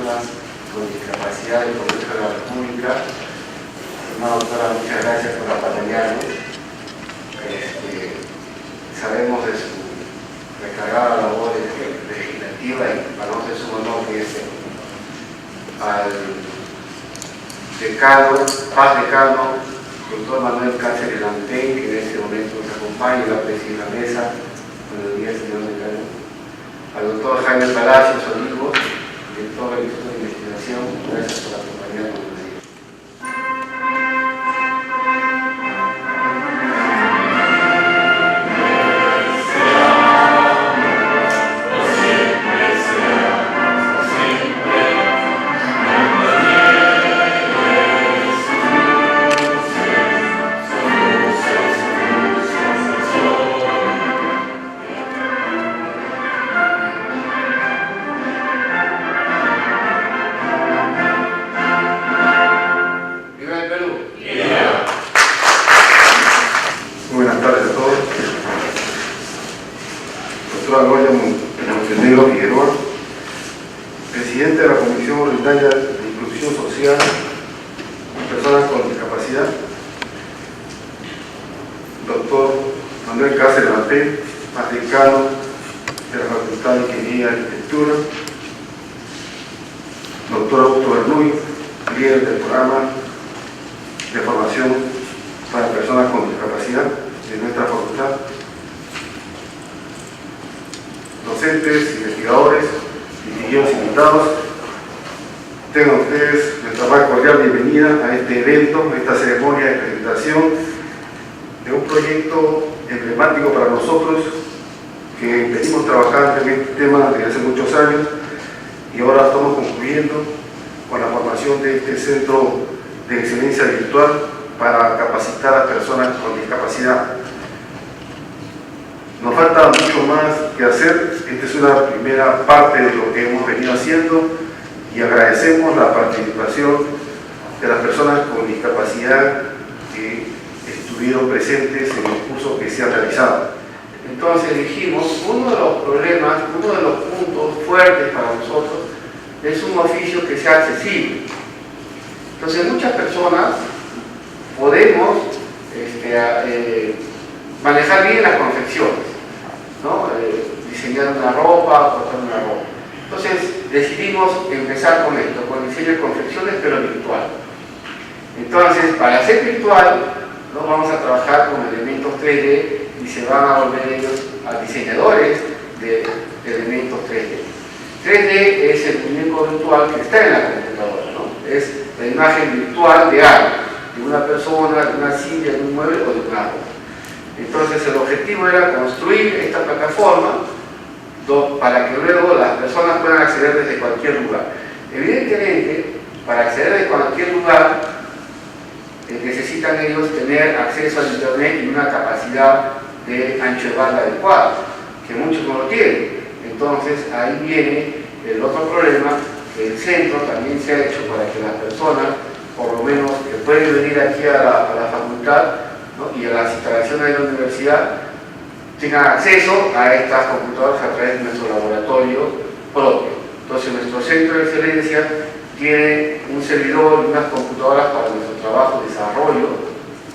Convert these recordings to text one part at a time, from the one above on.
personas con discapacidad del Congreso de la República. Estimada doctora, muchas gracias por acompañarnos. Sabemos de su recargada labor legislativa y para nosotros es un honor que al decano, paz decano, doctor Manuel Cáceres Lampén, que en este momento nos acompaña y va a presidir la mesa. Buenos días, señor decano. Al doctor Jaime Palacios Olivos, director del Instituto de Investigación, gracias por acompañarnos. Presidente de la Comisión Ordinaria de Inclusión Social de Personas con Discapacidad, doctor Manuel Cáceres Lampén, decano de la Facultad de Ingeniería y Arquitectura, doctor Augusto Bernuy, líder del programa de formación para personas con discapacidad de nuestra facultad, docentes, investigadores, distinguidos invitados, tengan ustedes nuestra más cordial bienvenida a este evento, a esta ceremonia de presentación de un proyecto emblemático para nosotros que venimos trabajando en este tema desde hace muchos años y ahora estamos concluyendo con la formación de este centro de excelencia virtual para capacitar a personas con discapacidad. Nos falta mucho más que hacer. Esta es una primera parte de lo que hemos venido haciendo y agradecemos la participación de las personas con discapacidad que estuvieron presentes en el curso que se ha realizado. Entonces dijimos, uno de los problemas, uno de los puntos fuertes para nosotros es un oficio que sea accesible. Entonces muchas personas podemos manejar bien las confecciones, ¿no? Diseñar una ropa, cortar una ropa. Entonces decidimos empezar con esto, con diseño de confecciones, pero virtual. Entonces, para hacer virtual, ¿no? Vamos a trabajar con elementos 3D y se van a volver ellos a diseñadores de elementos 3D. 3D es el muñeco virtual que está en la computadora, ¿no? Es la imagen virtual de algo, de una persona, de una silla, de un mueble o de un árbol. Entonces el objetivo era construir esta plataforma para que luego las personas puedan acceder desde cualquier lugar. Evidentemente, para acceder desde cualquier lugar, necesitan ellos tener acceso al internet y una capacidad de ancho de banda adecuada, que muchos no lo tienen. Entonces ahí viene el otro problema, que el centro también se ha hecho para que las personas, por lo menos que pueden venir aquí a la facultad, ¿no? Y a las instalaciones de la universidad, tengan acceso a estas computadoras a través de nuestro laboratorio propio. Entonces nuestro centro de excelencia tiene un servidor y unas computadoras para nuestro trabajo de desarrollo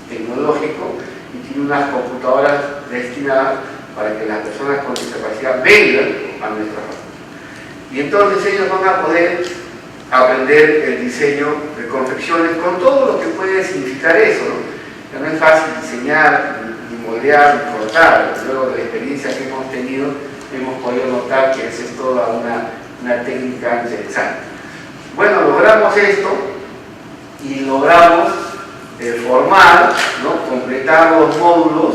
tecnológico y tiene unas computadoras destinadas para que las personas con discapacidad vengan a nuestra facultad. Y entonces ellos van a poder aprender el diseño de confecciones con todo lo que puede significar eso, ¿no? Ya no es fácil diseñar, ni moldear, ni cortar. Luego de la experiencia que hemos tenido, hemos podido notar que esa es toda una técnica interesante. Bueno, logramos esto y logramos formar, ¿no? Completar los módulos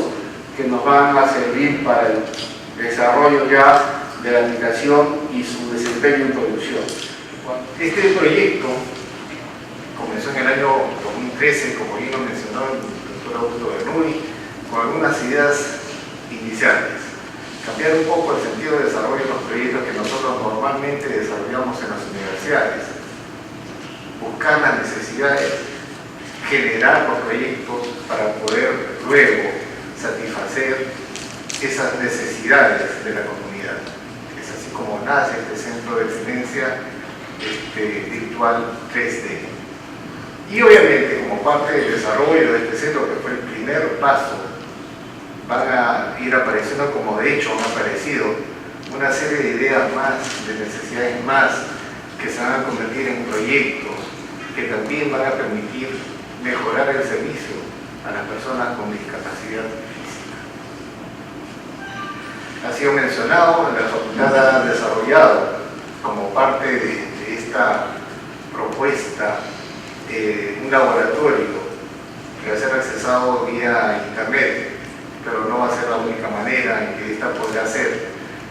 que nos van a servir para el desarrollo ya de la aplicación y su desempeño en producción. Este proyecto comenzó en el año 2013, como bien lo mencionó el doctor Augusto Bernuy, con algunas ideas iniciales. Cambiar un poco el sentido de desarrollo de los proyectos que nosotros normalmente desarrollamos en las universidades. Buscar las necesidades, generar los proyectos para poder luego satisfacer esas necesidades de la comunidad. Es así como nace este centro de excelencia virtual 3D. Y obviamente, como parte del desarrollo de este centro, que fue el primer paso, van a ir apareciendo, como de hecho han aparecido, una serie de ideas más, de necesidades más, que se van a convertir en proyectos que también van a permitir mejorar el servicio a las personas con discapacidad física. Ha sido mencionado, la facultad ha desarrollado como parte de esta propuesta un laboratorio que va a ser accesado vía internet, pero no va a ser la única manera en que esta podrá ser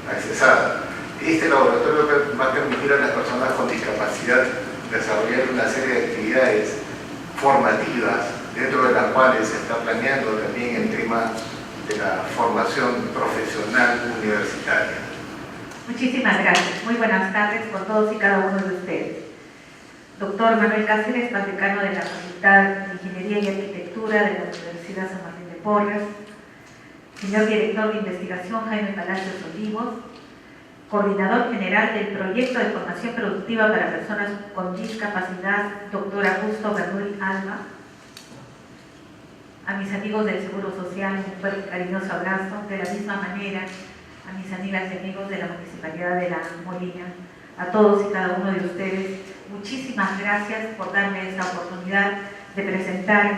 accesada. Este laboratorio va a permitir a las personas con discapacidad desarrollar una serie de actividades formativas, dentro de las cuales se está planeando también el tema de la formación profesional universitaria. Muchísimas gracias. Muy buenas tardes con todos y cada uno de ustedes. Doctor Manuel Cáceres, decano de la Facultad de Ingeniería y Arquitectura de la Universidad San Martín de Porres. Señor Director de Investigación Jaime Palacios Olivos, Coordinador General del Proyecto de Formación Productiva para Personas con Discapacidad, doctor Augusto Bernuy Alba. A mis amigos del Seguro Social, un fuerte cariñoso abrazo. De la misma manera, a mis amigas y amigos de la Municipalidad de La Molina, a todos y cada uno de ustedes, muchísimas gracias por darme esta oportunidad de presentar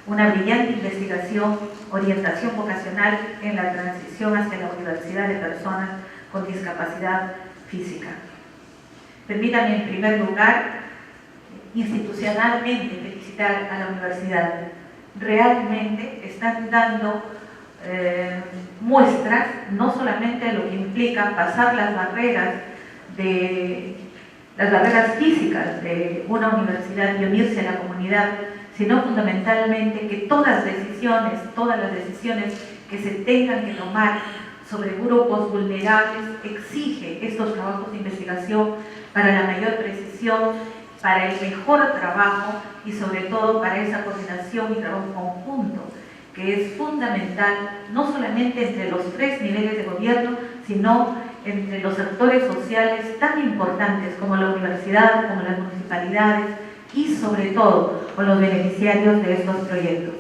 una brillante investigación, orientación vocacional en la transición hacia la Universidad de Personas con Discapacidad Física. Permítanme en primer lugar, institucionalmente, felicitar a la universidad. Realmente están dando muestras, no solamente de lo que implica pasar las barreras físicas de una universidad y unirse a la comunidad, sino fundamentalmente que todas las decisiones que se tengan que tomar sobre grupos vulnerables exige estos trabajos de investigación para la mayor precisión, para el mejor trabajo y sobre todo para esa coordinación y trabajo conjunto, que es fundamental no solamente entre los 3 niveles de gobierno, sino entre los actores sociales tan importantes como la universidad, como las municipalidades y sobre todo con los beneficiarios de estos proyectos.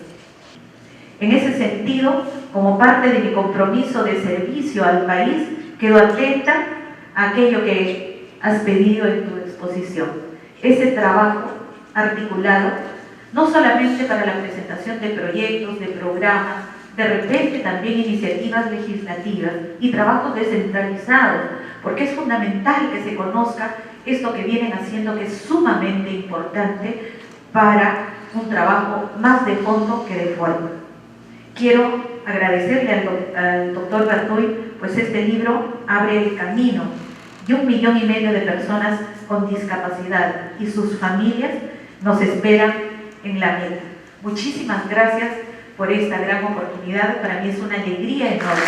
En ese sentido, como parte de mi compromiso de servicio al país, quedo atenta a aquello que has pedido en tu exposición. Ese trabajo articulado, no solamente para la presentación de proyectos, de programas, de repente también iniciativas legislativas y trabajos descentralizados, porque es fundamental que se conozca esto que vienen haciendo, que es sumamente importante para un trabajo más de fondo que de forma. Quiero agradecerle al doctor Bernuy, pues este libro abre el camino y 1,5 millones de personas con discapacidad y sus familias nos esperan en la meta. Muchísimas gracias por esta gran oportunidad, para mí es una alegría enorme.